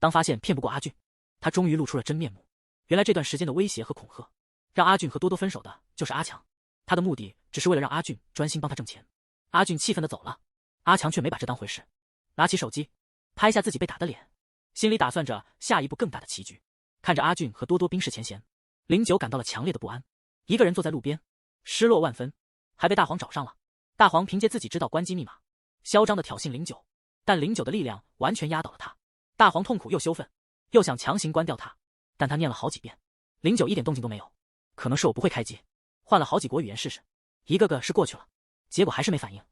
当发现骗不过阿俊，他终于露出了真面目。原来这段时间的威胁和恐吓，让阿俊和多多分手的就是阿强，他的目的只是为了让阿俊专心帮他挣钱。阿俊气愤地走了，阿强却没把这当回事，拿起手机拍下自己被打的脸，心里打算着下一步更大的棋局。看着阿俊和多多冰释前嫌，林九感到了强烈的不安，一个人坐在路边，失落万分，还被大黄找上了。大黄凭借自己知道关机密码，嚣张地挑衅林九，但林九的力量完全压倒了他。大黄痛苦又羞愤，又想强行关掉他，但他念了好几遍，林九一点动静都没有。可能是我不会开机，换了好几国语言试试，一个个是过去了，结果还是没反应。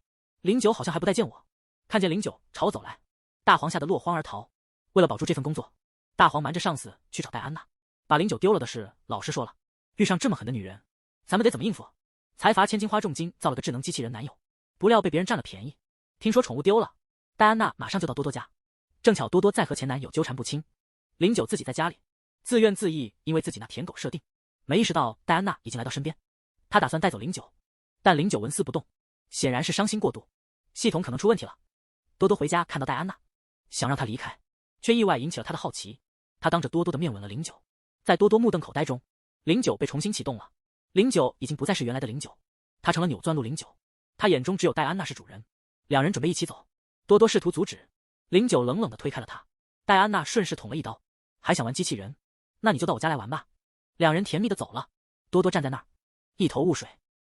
林九好像还不待见我，看见林九朝我走来，大黄吓得落荒而逃。为了保住这份工作，大黄瞒着上司去找戴安娜，把林九丢了的事老实说了。遇上这么狠的女人，咱们得怎么应付？财阀千金花重金造了个智能机器人男友，不料被别人占了便宜。听说宠物丢了，戴安娜马上就到多多家，正巧多多在和前男友纠缠不清。林九自己在家里自怨自艾，因为自己那舔狗设定，没意识到戴安娜已经来到身边。他打算带走林九，但林九纹丝不动，显然是伤心过度，系统可能出问题了。多多回家看到戴安娜，想让她离开，却意外引起了他的好奇。他当着多多的面吻了林九，在多多目瞪口呆中，林九被重新启动了。林九已经不再是原来的林九，他成了扭钻路林九，他眼中只有戴安娜是主人。两人准备一起走，多多试图阻止，林九冷冷地推开了他。戴安娜顺势捅了一刀，还想玩机器人？那你就到我家来玩吧。两人甜蜜地走了。多多站在那儿，一头雾水。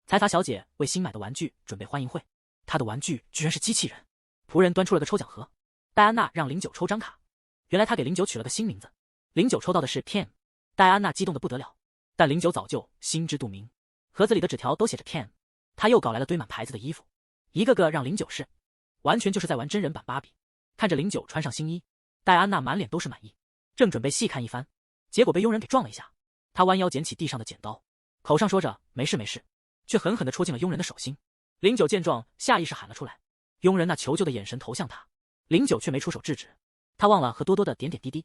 财阀小姐为新买的玩具准备欢迎会，她的玩具居然是机器人。仆人端出了个抽奖盒，戴安娜让林九抽张卡，原来她给林九取了个新名字，林九抽到的是 Ken。 戴安娜激动得不得了，但林九早就心知肚明，盒子里的纸条都写着 Ken。 他又搞来了堆满牌子的衣服，一个个让林九试，完全就是在玩真人版芭比。看着林九穿上新衣，戴安娜满脸都是满意，正准备细看一番，结果被佣人给撞了一下。她弯腰捡起地上的剪刀，口上说着没事没事，却狠狠地戳进了佣人的手心。林九见状，下意识喊了出来，佣人那求救的眼神投向他，林九却没出手制止。他忘了和多多的点点滴滴，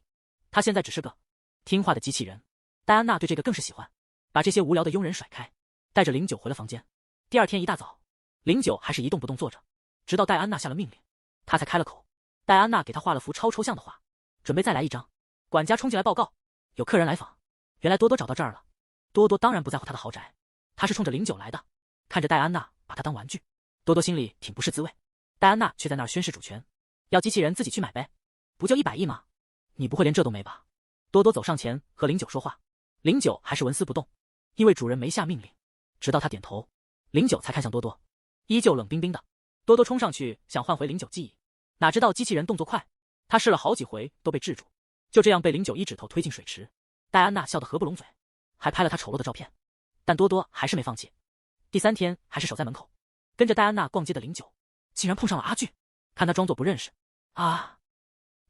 他现在只是个听话的机器人。戴安娜对这个更是喜欢，把这些无聊的佣人甩开，带着林九回了房间。第二天一大早，林九还是一动不动坐着，直到戴安娜下了命令，他才开了口。戴安娜给他画了幅超抽象的画，准备再来一张。管家冲进来报告，有客人来访。原来多多找到这儿了。多多当然不在乎他的豪宅，他是冲着林九来的。看着戴安娜把他当玩具，多多心里挺不是滋味。戴安娜却在那儿宣示主权，要机器人自己去买呗，不就100亿吗？你不会连这都没吧？多多走上前和林九说话，林九还是纹丝不动，因为主人没下命令。直到他点头，林九才看向多多，依旧冷冰冰的。多多冲上去想换回林九记忆，哪知道机器人动作快，他试了好几回都被制住，就这样被林九一指头推进水池。戴安娜笑得合不拢嘴，还拍了他丑陋的照片，但多多还是没放弃。第3天还是守在门口，跟着戴安娜逛街的林九竟然碰上了阿俊，看他装作不认识，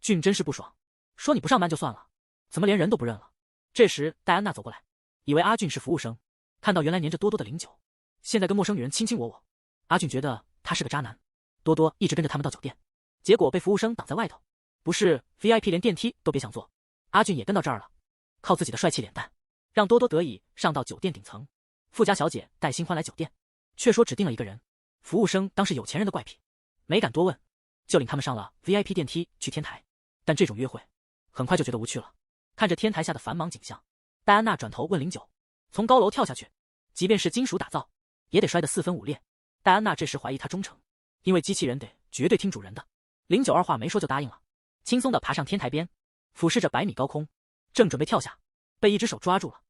俊真是不爽，说你不上班就算了，怎么连人都不认了？这时戴安娜走过来，以为阿俊是服务生，看到原来黏着多多的林九，现在跟陌生女人卿卿我我。阿俊觉得他是个渣男，多多一直跟着他们到酒店，结果被服务生挡在外头，不是 VIP 连电梯都别想坐。阿俊也跟到这儿了，靠自己的帅气脸蛋，让多多得以上到酒店顶层。富家小姐带新欢来酒店，却说只订了一个人。服务生当是有钱人的怪癖，没敢多问，就领他们上了 VIP 电梯去天台。但这种约会很快就觉得无趣了。看着天台下的繁忙景象，戴安娜转头问林九，从高楼跳下去，即便是金属打造，也得摔得4分5裂。戴安娜这时怀疑他忠诚，因为机器人得绝对听主人的。林九二话没说就答应了，轻松地爬上天台边，俯视着100米高空，正准备跳下，被一只手抓住了。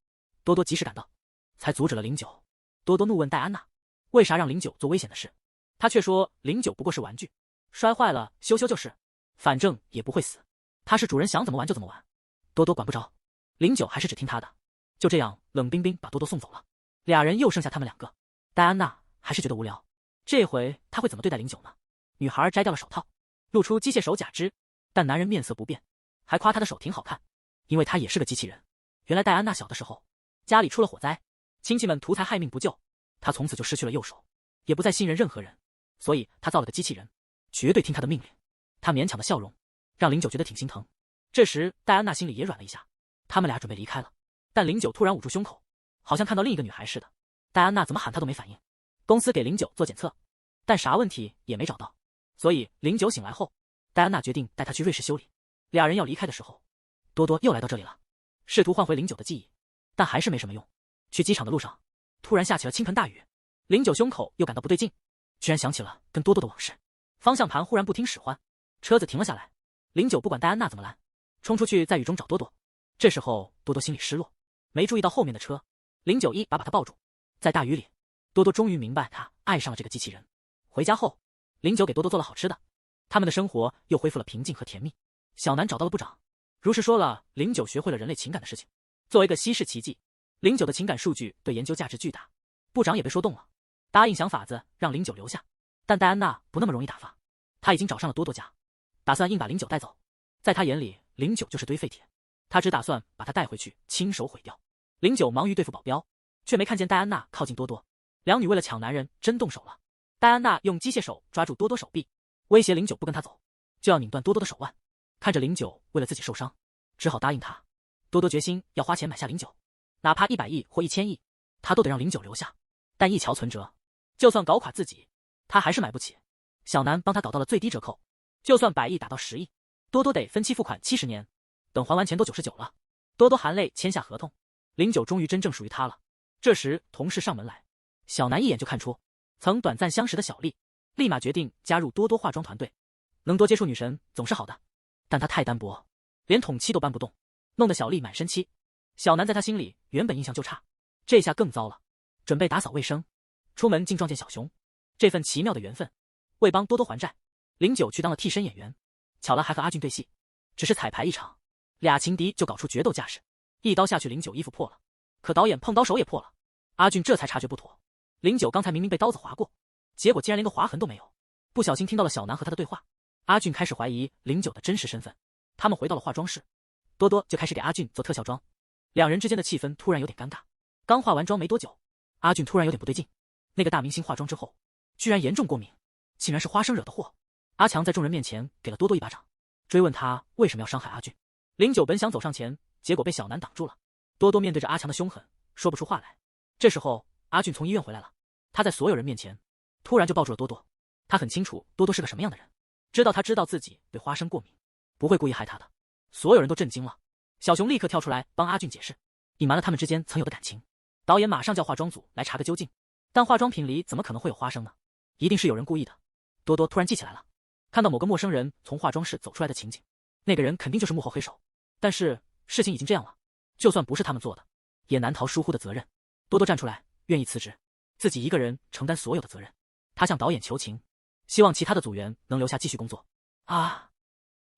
多多及时赶到，才阻止了09。多多怒问戴安娜，为啥让09做危险的事？他却说09不过是玩具，摔坏了修修就是，反正也不会死。他是主人，想怎么玩就怎么玩。多多管不着，09还是只听他的。就这样冷冰冰把多多送走了。俩人又剩下他们2个。戴安娜还是觉得无聊，这回他会怎么对待09呢？女孩摘掉了手套，露出机械手假肢，但男人面色不变，还夸她的手挺好看，因为她也是个机器人。原来戴安娜小的时候家里出了火灾，亲戚们图财害命不救，她从此就失去了右手，也不再信任任何人，所以她造了个机器人，绝对听她的命令。她勉强的笑容让09觉得挺心疼。这时戴安娜心里也软了一下，他们俩准备离开了，但09突然捂住胸口，好像看到另一个女孩似的。戴安娜怎么喊她都没反应。公司给09做检测，但啥问题也没找到，所以09醒来后，戴安娜决定带他去瑞士修理。俩人要离开的时候，多多又来到这里了，试图唤回09的记忆，但还是没什么用。去机场的路上，突然下起了倾盆大雨，09胸口又感到不对劲，居然想起了跟多多的往事。方向盘忽然不听使唤，车子停了下来。09不管戴安娜怎么拦，冲出去在雨中找多多。这时候多多心里失落，没注意到后面的车。09一把他抱住，在大雨里，多多终于明白他爱上了这个机器人。回家后，09给多多做了好吃的，他们的生活又恢复了平静和甜蜜。小南找到了部长，如实说了09学会了人类情感的事情。作为一个稀世奇迹，09的情感数据对研究价值巨大，部长也被说动了，答应想法子让09留下。但戴安娜不那么容易打发，他已经找上了多多家，打算硬把09带走。在他眼里，09就是堆废铁，他只打算把他带回去亲手毁掉。09忙于对付保镖，却没看见戴安娜靠近多多。两女为了抢男人真动手了。戴安娜用机械手抓住多多手臂，威胁09不跟他走，就要拧断多多的手腕。看着09为了自己受伤，只好答应他。多多决心要花钱买下09，哪怕100亿或1000亿，他都得让09留下。但一桥存折，就算搞垮自己，他还是买不起。小南帮他搞到了最低折扣，就算100亿打到10亿，多多得分期付款70年，等还完钱都99了。多多含泪签下合同，09终于真正属于他了。这时同事上门来，小南一眼就看出曾短暂相识的小丽，立马决定加入多多化妆团队。能多接触女神总是好的，但她太单薄，连统七都搬不动，弄得小丽满身漆。小南在她心里原本印象就差，这下更糟了。准备打扫卫生，出门竟撞见小熊。这份奇妙的缘分，为帮多多还债，09去当了替身演员，巧了还和阿俊对戏，只是彩排一场，俩情敌就搞出决斗架势，一刀下去09衣服破了，可导演碰刀手也破了。阿俊这才察觉不妥，09刚才明明被刀子划过，结果竟然连个划痕都没有。不小心听到了小南和他的对话，阿俊开始怀疑09的真实身份。他们回到了化妆室，多多就开始给阿俊做特效妆，两人之间的气氛突然有点尴尬。刚化完妆没多久，阿俊突然有点不对劲，那个大明星化妆之后居然严重过敏，竟然是花生惹的祸。阿强在众人面前给了多多一巴掌，追问他为什么要伤害阿俊。09本想走上前，结果被小南挡住了。多多面对着阿强的凶狠，说不出话来。这时候阿俊从医院回来了，他在所有人面前突然就抱住了多多。他很清楚多多是个什么样的人，知道他知道自己对花生过敏，不会故意害他的。所有人都震惊了，小熊立刻跳出来帮阿俊解释，隐瞒了他们之间曾有的感情。导演马上叫化妆组来查个究竟，但化妆品里怎么可能会有花生呢？一定是有人故意的。多多突然记起来了，看到某个陌生人从化妆室走出来的情景，那个人肯定就是幕后黑手。但是事情已经这样了，就算不是他们做的，也难逃疏忽的责任。多多站出来，愿意辞职，自己一个人承担所有的责任。他向导演求情，希望其他的组员能留下继续工作。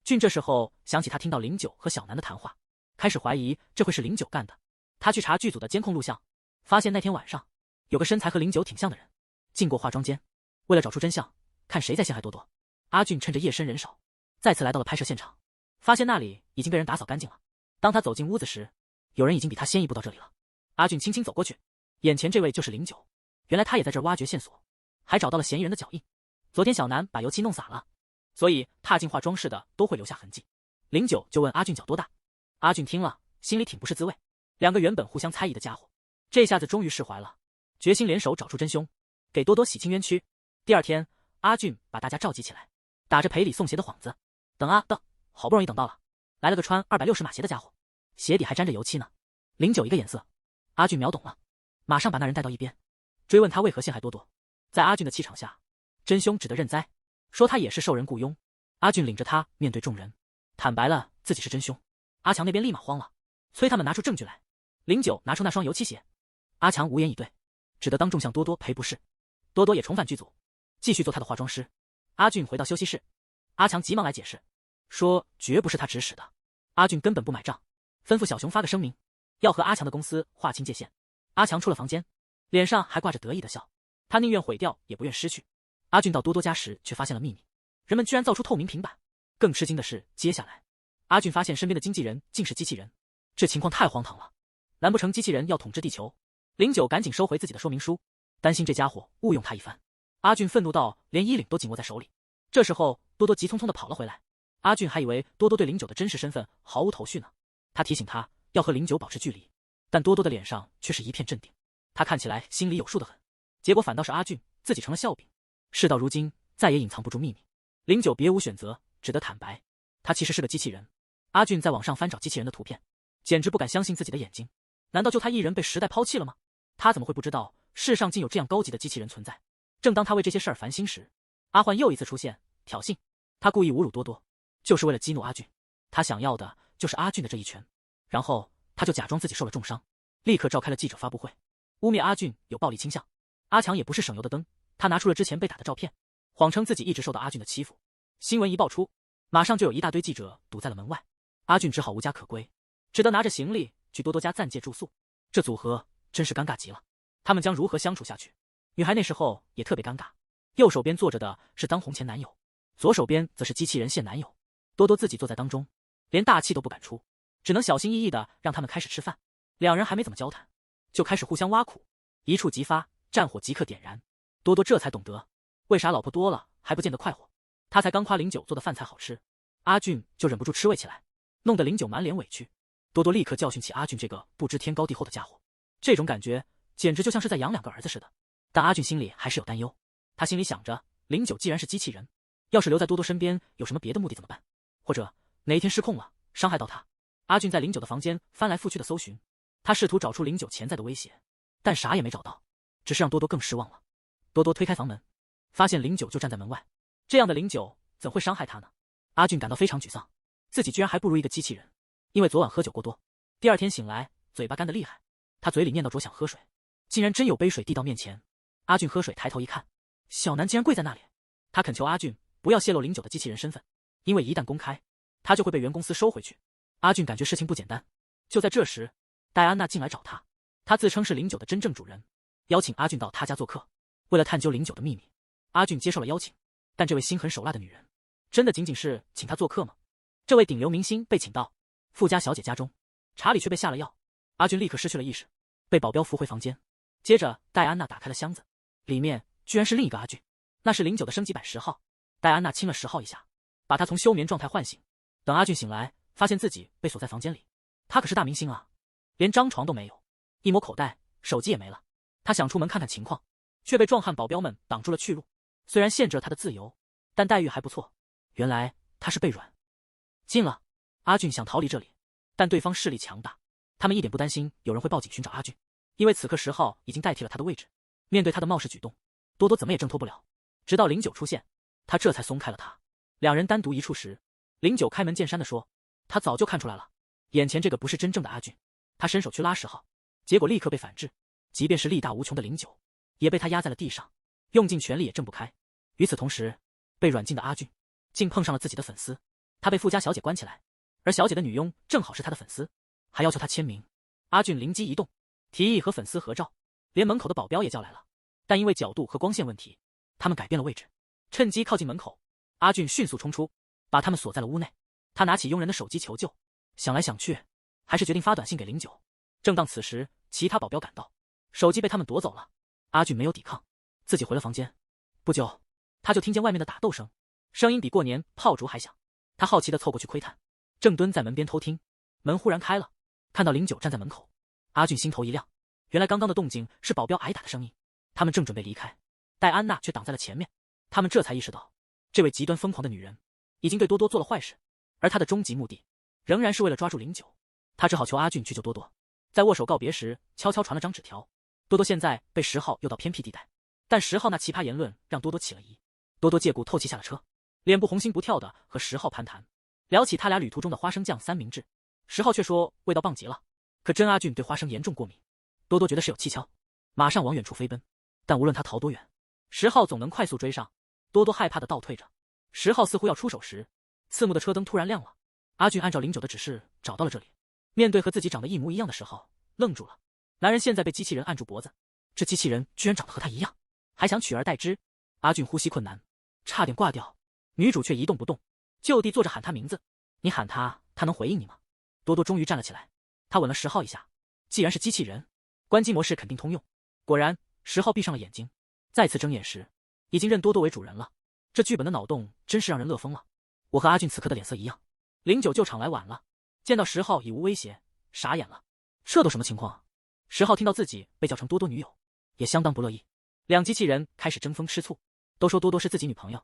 俊这时候想起他听到09和小南的谈话，开始怀疑这会是09干的。他去查剧组的监控录像，发现那天晚上有个身材和09挺像的人进过化妆间。为了找出真相，看谁在陷害多多，阿俊趁着夜深人少再次来到了拍摄现场，发现那里已经被人打扫干净了。当他走进屋子时，有人已经比他先一步到这里了。阿俊轻轻走过去，眼前这位就是09，原来他也在这儿挖掘线索，还找到了嫌疑人的脚印。昨天小南把油漆弄洒了，所以踏进化妆室的都会留下痕迹。09就问阿俊脚多大，阿俊听了心里挺不是滋味。两个原本互相猜疑的家伙，这下子终于释怀了，决心联手找出真凶，给多多洗清冤屈。第二天，阿俊把大家召集起来，打着赔礼送鞋的幌子，等，好不容易等到了，来了个穿260码鞋的家伙，鞋底还沾着油漆呢。09一个眼色，阿俊秒懂了，马上把那人带到一边，追问他为何陷害多多。在阿俊的气场下，真凶只得认栽，说他也是受人雇佣。阿俊领着他面对众人，坦白了自己是真凶。阿强那边立马慌了，催他们拿出证据来。09拿出那双油漆鞋，阿强无言以对，只得当众向多多赔不是。多多也重返剧组，继续做他的化妆师。阿俊回到休息室，阿强急忙来解释，说绝不是他指使的。阿俊根本不买账，吩咐小熊发个声明，要和阿强的公司划清界限。阿强出了房间，脸上还挂着得意的笑，他宁愿毁掉也不愿失去。阿俊到多多家时却发现了秘密，人们居然造出透明平板。更吃惊的是，接下来阿俊发现身边的经纪人竟是机器人，这情况太荒唐了，难不成机器人要统治地球？09赶紧收回自己的说明书，担心这家伙误用他一番。阿俊愤怒到连衣领都紧握在手里。这时候多多急匆匆地跑了回来，阿俊还以为多多对09的真实身份毫无头绪呢。他提醒他要和09保持距离，但多多的脸上却是一片镇定，他看起来心里有数得很。结果反倒是阿俊自己成了笑柄。事到如今，再也隐藏不住秘密，09别无选择，只得坦白，他其实是个机器人。阿俊在网上翻找机器人的图片，简直不敢相信自己的眼睛。难道就他一人被时代抛弃了吗？他怎么会不知道世上竟有这样高级的机器人存在？正当他为这些事儿烦心时，阿焕又一次出现，挑衅。他故意侮辱多多，就是为了激怒阿俊。他想要的就是阿俊的这一拳。然后他就假装自己受了重伤，立刻召开了记者发布会，污蔑阿俊有暴力倾向。阿强也不是省油的灯，他拿出了之前被打的照片，谎称自己一直受到阿俊的欺负。新闻一爆出，马上就有一大堆记者堵在了门外。阿俊只好无家可归，只得拿着行李去多多家暂借住宿。这组合真是尴尬极了，他们将如何相处下去？女孩那时候也特别尴尬，右手边坐着的是当红前男友，左手边则是机器人现男友。多多自己坐在当中，连大气都不敢出，只能小心翼翼地让他们开始吃饭。两人还没怎么交谈，就开始互相挖苦，一触即发，战火即刻点燃。多多这才懂得，为啥老婆多了还不见得快活。他才刚夸09做的饭菜好吃，阿俊就忍不住吃味起来，弄得09满脸委屈。多多立刻教训起阿俊这个不知天高地厚的家伙，这种感觉简直就像是在养两个儿子似的。但阿俊心里还是有担忧，他心里想着09既然是机器人，要是留在多多身边有什么别的目的怎么办？或者哪一天失控了伤害到他？阿俊在09的房间翻来覆去的搜寻，他试图找出09潜在的威胁，但啥也没找到，只是让多多更失望了。多多推开房门，发现09就站在门外，这样的09怎会伤害他呢？阿俊感到非常沮丧，自己居然还不如一个机器人。因为昨晚喝酒过多，第二天醒来嘴巴干得厉害，他嘴里念叨着想喝水，竟然真有杯水递到面前。阿俊喝水抬头一看，小南竟然跪在那里。他恳求阿俊不要泄露09的机器人身份，因为一旦公开，他就会被原公司收回去。阿俊感觉事情不简单。就在这时，戴安娜进来找他，她自称是09的真正主人，邀请阿俊到她家做客。为了探究09的秘密，阿俊接受了邀请。但这位心狠手辣的女人，真的仅仅是请他做客吗？这位顶流明星被请到富家小姐家中，茶里却被下了药。阿俊立刻失去了意识，被保镖扶回房间。接着戴安娜打开了箱子，里面居然是另一个阿俊，那是09的升级版10号。戴安娜亲了10号一下，把他从休眠状态唤醒。等阿俊醒来，发现自己被锁在房间里。他可是大明星啊，连张床都没有，一摸口袋，手机也没了。他想出门看看情况，却被壮汉保镖们挡住了去路。虽然限制了他的自由，但待遇还不错。原来他是被软禁了。阿俊想逃离这里，但对方势力强大，他们一点不担心有人会报警寻找阿俊，因为此刻10号已经代替了他的位置。面对他的冒失举动，多多怎么也挣脱不了。直到09出现，他这才松开了他。两人单独一处时，09开门见山地说，他早就看出来了，眼前这个不是真正的阿俊。他伸手去拉10号，结果立刻被反制，即便是力大无穷的09也被他压在了地上，用尽全力也挣不开。与此同时，被软禁的阿俊竟碰上了自己的粉丝，他被富家小姐关起来，而小姐的女佣正好是他的粉丝，还要求他签名。阿俊灵机一动，提议和粉丝合照，连门口的保镖也叫来了，但因为角度和光线问题，他们改变了位置。趁机靠近门口，阿俊迅速冲出，把他们锁在了屋内。他拿起佣人的手机求救，想来想去，还是决定发短信给09。正当此时，其他保镖赶到，手机被他们夺走了。阿俊没有抵抗，自己回了房间。不久，他就听见外面的打斗声，声音比过年炮竹还响。他好奇地凑过去窥探，正蹲在门边偷听，门忽然开了，看到09站在门口。阿俊心头一亮，原来刚刚的动静是保镖挨打的声音。他们正准备离开，戴安娜却挡在了前面。他们这才意识到，这位极端疯狂的女人已经对多多做了坏事，而她的终极目的仍然是为了抓住09。他只好求阿俊去救多多。在握手告别时，悄悄传了张纸条。多多现在被10号诱到偏僻地带，但10号那奇葩言论让多多起了疑。多多借故透气下了车，脸部红心不跳的和10号攀谈，聊起他俩旅途中的花生酱三明治。10号却说味道棒极了。可真阿俊对花生严重过敏，多多觉得是有蹊跷，马上往远处飞奔。但无论他逃多远，10号总能快速追上。多多害怕的倒退着，10号似乎要出手时，刺目的车灯突然亮了。阿俊按照09的指示找到了这里，面对和自己长得一模一样的10号，愣住了。男人现在被机器人按住脖子，这机器人居然长得和他一样，还想取而代之。阿俊呼吸困难，差点挂掉。女主却一动不动，就地坐着喊他名字。你喊他，他能回应你吗？多多终于站了起来，他吻了10号一下。既然是机器人，关机模式肯定通用。果然，10号闭上了眼睛，再次睁眼时，已经认多多为主人了。这剧本的脑洞真是让人乐疯了。我和阿俊此刻的脸色一样。09救场来晚了，见到10号已无威胁，傻眼了。这都什么情况？10号听到自己被叫成多多女友，也相当不乐意。两机器人开始争风吃醋，都说多多是自己女朋友，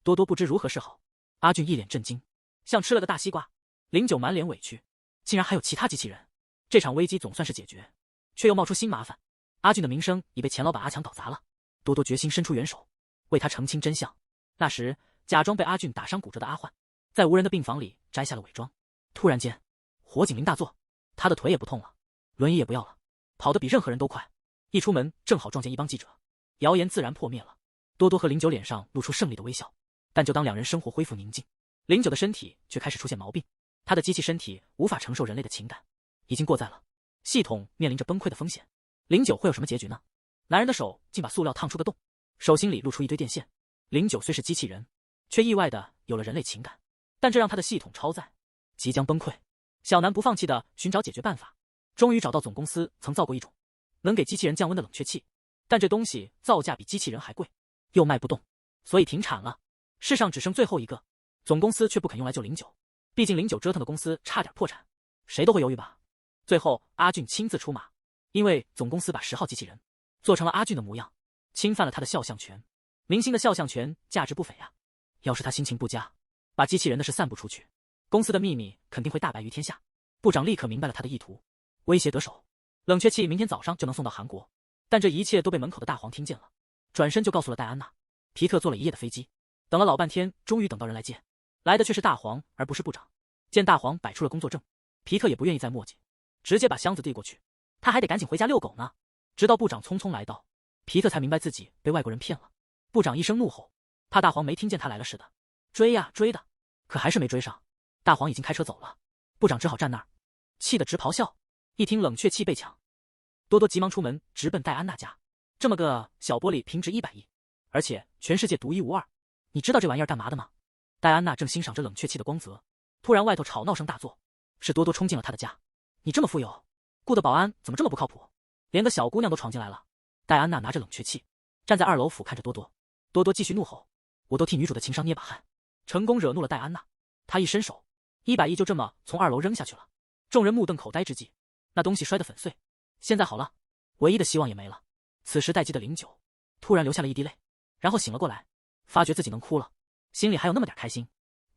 多多不知如何是好。阿俊一脸震惊，像吃了个大西瓜。09满脸委屈，竟然还有其他机器人。这场危机总算是解决，却又冒出新麻烦。阿俊的名声已被钱老板阿强搞砸了，多多决心伸出援手，为他澄清真相。那时，假装被阿俊打伤骨折的阿焕，在无人的病房里摘下了伪装。突然间，火警铃大作，他的腿也不痛了，轮椅也不要了，跑得比任何人都快。一出门正好撞见一帮记者，谣言自然破灭了。多多和09脸上露出胜利的微笑，但就当两人生活恢复宁静，09的身体却开始出现毛病。他的机器身体无法承受人类的情感，已经过载了，系统面临着崩溃的风险。09会有什么结局呢？男人的手竟把塑料烫出个洞，手心里露出一堆电线。09虽是机器人，却意外的有了人类情感，但这让他的系统超载，即将崩溃。小南不放弃的寻找解决办法，终于找到总公司曾造过一种能给机器人降温的冷却器，但这东西造价比机器人还贵，又卖不动，所以停产了。世上只剩最后一个，总公司却不肯用来救09，毕竟09折腾的公司差点破产，谁都会犹豫吧。最后阿俊亲自出马，因为总公司把10号机器人做成了阿俊的模样，侵犯了他的肖像权。明星的肖像权价值不菲呀，要是他心情不佳，把机器人的事散布出去，公司的秘密肯定会大白于天下。部长立刻明白了他的意图，威胁得手，冷却器明天早上就能送到韩国。但这一切都被门口的大黄听见了，转身就告诉了戴安娜。皮特坐了一夜的飞机，等了老半天，终于等到人来接，来的却是大黄而不是部长。见大黄摆出了工作证，皮特也不愿意再磨叽，直接把箱子递过去，他还得赶紧回家遛狗呢。直到部长匆匆来到，皮特才明白自己被外国人骗了。部长一声怒吼，怕大黄没听见他来了似的，追呀追的，可还是没追上。大黄已经开车走了，部长只好站那儿，气得直咆哮。一听冷却器被抢，多多急忙出门直奔戴安娜家。这么个小玻璃平值100亿，而且全世界独一无二。你知道这玩意儿干嘛的吗？戴安娜正欣赏着冷却器的光泽，突然外头吵闹声大作，是多多冲进了她的家。你这么富有，雇的保安怎么这么不靠谱？连个小姑娘都闯进来了。戴安娜拿着冷却器，站在2楼俯瞰着多多。多多继续怒吼，我都替女主的情商捏把汗，成功惹怒了戴安娜。她一伸手，100亿就这么从2楼扔下去了。众人目瞪口呆之际，那东西摔得粉碎。现在好了，唯一的希望也没了。此时待机的09突然流下了一滴泪，然后醒了过来，发觉自己能哭了，心里还有那么点开心。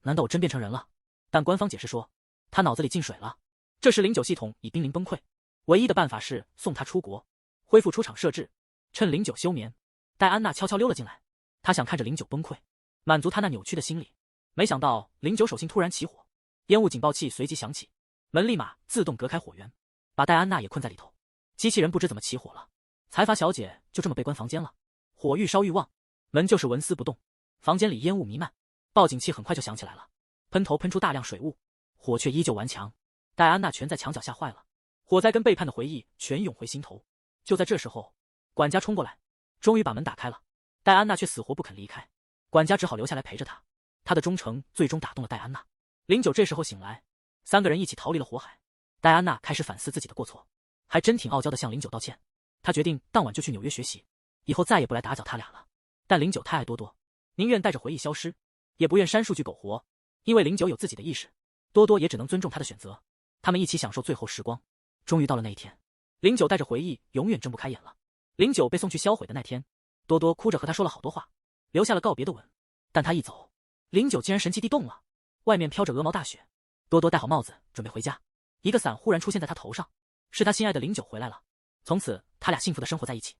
难道我真变成人了？但官方解释说，他脑子里进水了。这时09系统已濒临崩溃，唯一的办法是送他出国，恢复出厂设置。趁09休眠，戴安娜悄悄溜了进来，她想看着09崩溃，满足他那扭曲的心理。没想到09手心突然起火，烟雾警报器随即响起，门立马自动隔开火源，把戴安娜也困在里头。机器人不知怎么起火了，财阀小姐就这么被关房间了。火愈烧愈旺，门就是纹丝不动，房间里烟雾弥漫，报警器很快就响起来了，喷头喷出大量水雾，火却依旧顽强。戴安娜全在墙角吓坏了，火灾跟背叛的回忆全涌回心头。就在这时候，管家冲过来，终于把门打开了。戴安娜却死活不肯离开，管家只好留下来陪着她。她的忠诚最终打动了戴安娜。09这时候醒来，3个人一起逃离了火海。戴安娜开始反思自己的过错，还真挺傲娇的向09道歉。她决定当晚就去纽约学习，以后再也不来打搅他俩了。但09太爱多多，宁愿带着回忆消失，也不愿删数据苟活。因为09有自己的意识，多多也只能尊重他的选择。他们一起享受最后时光。终于到了那一天，09带着回忆永远睁不开眼了。09被送去销毁的那天，多多哭着和他说了好多话，留下了告别的吻。但他一走，09竟然神奇地动了。外面飘着鹅毛大雪，多多戴好帽子准备回家，一个伞忽然出现在他头上，是他心爱的09回来了。从此他俩幸福的生活在一起。